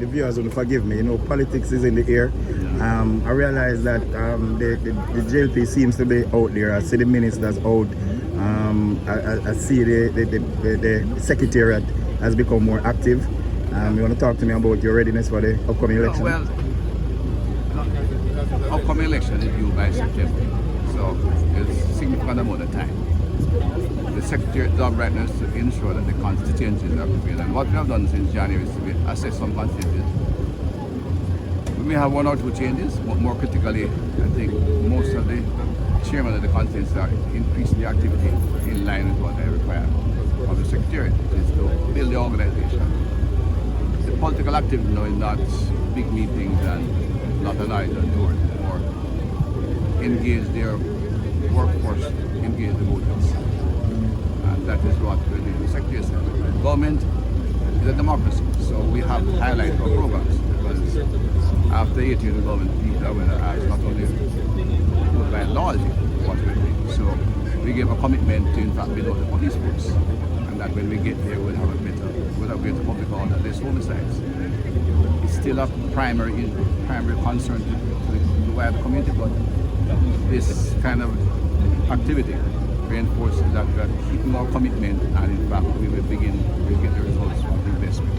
the viewers will forgive me. You know, politics is in the air. I realize that the JLP seems to be out there. I see the ministers out. I see the secretariat has become more active. You want to talk to me about your readiness for the upcoming election? Well, upcoming election is due by September, so it's a significant amount of time. The Secretariat's job right now is to ensure that the constituencies are prepared. And what we have done since January is to assess some constituencies. We may have one or two changes, but more critically, I think most of the chairmen of the constituencies are increasing the activity in line with what they require of the Secretariat, which is to build the organization. The political activity now is not big meetings and not an idle doors, more engage their workforce, engage the voters. And that is what the Secretary said. Government is a democracy, so we have to highlight our programs, because after 8 years of government, people are going to ask not only by loyalty what we're doing. So we gave a commitment to in fact build out the police force, and that when we get there we'll have greater public order, less homicides. It's still a primary concern to the wider community, but this kind of activity reinforces that we are keeping our commitment, and in fact we will get the results from the investment.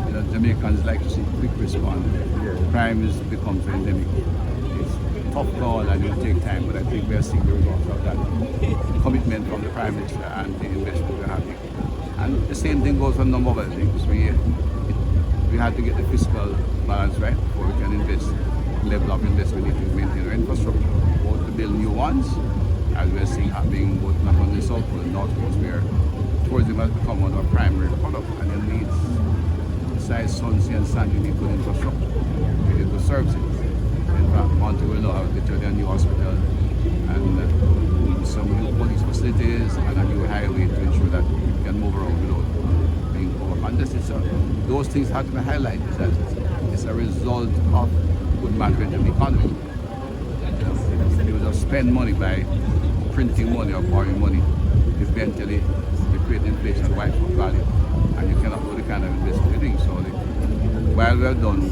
You know, Jamaicans like to see quick response. Crime becomes endemic. It's tough call and it will take time, but I think we are seeing the results of that commitment from the Prime Minister and the investment we're having. And the same thing goes for a number of other things. We had to get the fiscal balance right before we can invest, level up investment, we need to maintain our infrastructure, both to build new ones, as we're seeing happening both not only the South but the North Coast, where tourism has become one of our primary products, and it needs, besides Sunsea and Sand, you need good infrastructure, you need good services. In fact, Monty will now have literally a new hospital and some new police facilities and a new highway to ensure that we can move around without being overcongested. So those things have to be highlighted, that it's a result of good management of the economy. If you just spend money by printing money or borrowing money, eventually you create inflation, white for value, and you cannot do the kind of investment you're doing. So while we're done,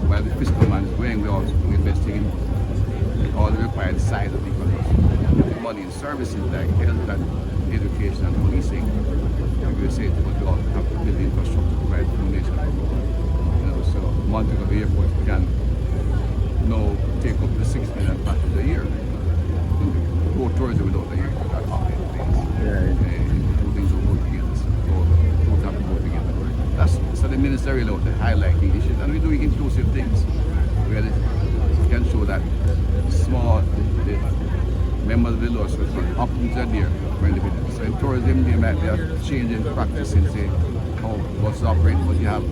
while the fiscal man is going, we're also investing in all the required sides of the economy. Money in services like health and education and policing, like we say, but we also have to build the infrastructure to provide foundation. So Montego Bay Airport can now take up to 6 million passengers a year. Go tourism without the airport at all. Two things will go together. Two have to go together. So the minister really out to highlight the issues, and we're doing inclusive things where we can show that the members of the law society options are there for individuals. So in tourism, they might be a change in practice in say how buses operate, but you have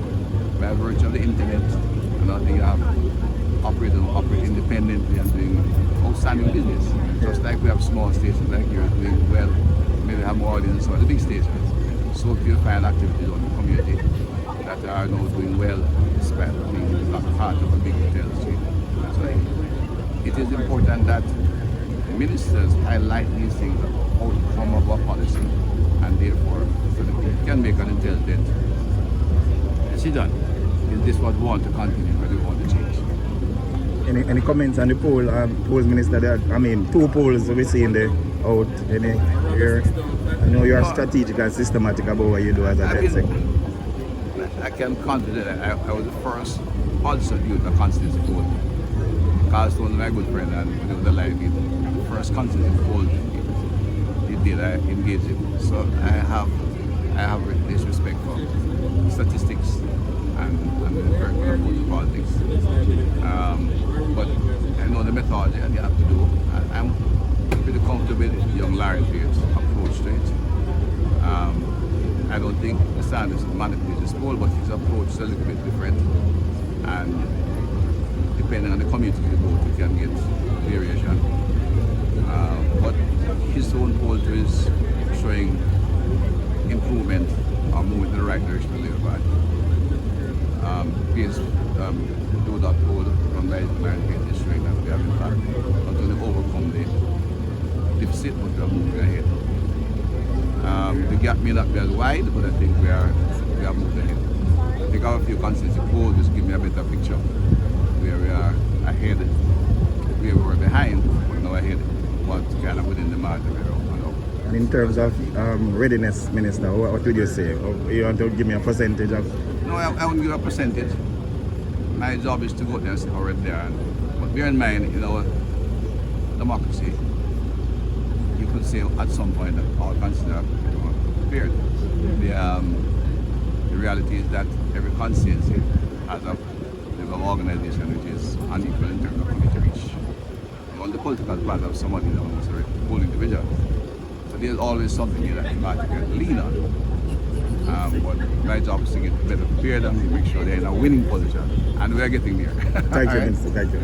by virtue of the internet, and I think you have operate independently and doing outstanding business. Just like we have small stations like yours doing well, maybe have more audience than some of the big stations. So if you find activities on the community that are now doing well, despite being not part of a big hotel chain. So it is important that ministers highlight these things as outcome of our policy, and therefore so that we can make an intelligent decision. Is this what we want to continue or do we want to change? Any comments on the poll, polls minister? Two polls we see in the out in the here. I know you are strategic and systematic about what you do as a head secretary. I can confident that I was the first also to use a constituency poll. Carl Stone is my good friend, and it was a live meeting. The first constituency poll he did, I engaged him. So I have this respect for statistics and the empirical approach to politics. But I know the methodology that you have to do. I'm pretty comfortable with young Larry Pierce's approach to it. I don't think the Sanders manipulates this poll, but his approach is a little bit different. And depending on the community you go to, you can get variation. But his own poll too is showing improvement or movement in the right direction a little bit. Pierce do that poll from the American is showing that we have in fact not only overcome the deficit, but we are moving ahead. The gap may not be as wide, but I think we are moving ahead. take out a few constituency polls, just give me a better picture where we are ahead, where we were behind, but now ahead, but kind of within the margin. And in terms of readiness, Minister, what would you say? You want to give me a percentage of? No, I wouldn't give a percentage. My job is to go there and see how ready they are. But bear in mind, in our democracy, you could say at some point that all consider prepared. The reality is that every constituency has a level of organization which is unequal in terms of community reach. On the political part of somebody that wants a whole individual. So there's always something here that the party can lean on. But my job is to get better prepared and make sure they're in a winning position. And we are getting there. Thank you, Minister. Thank you.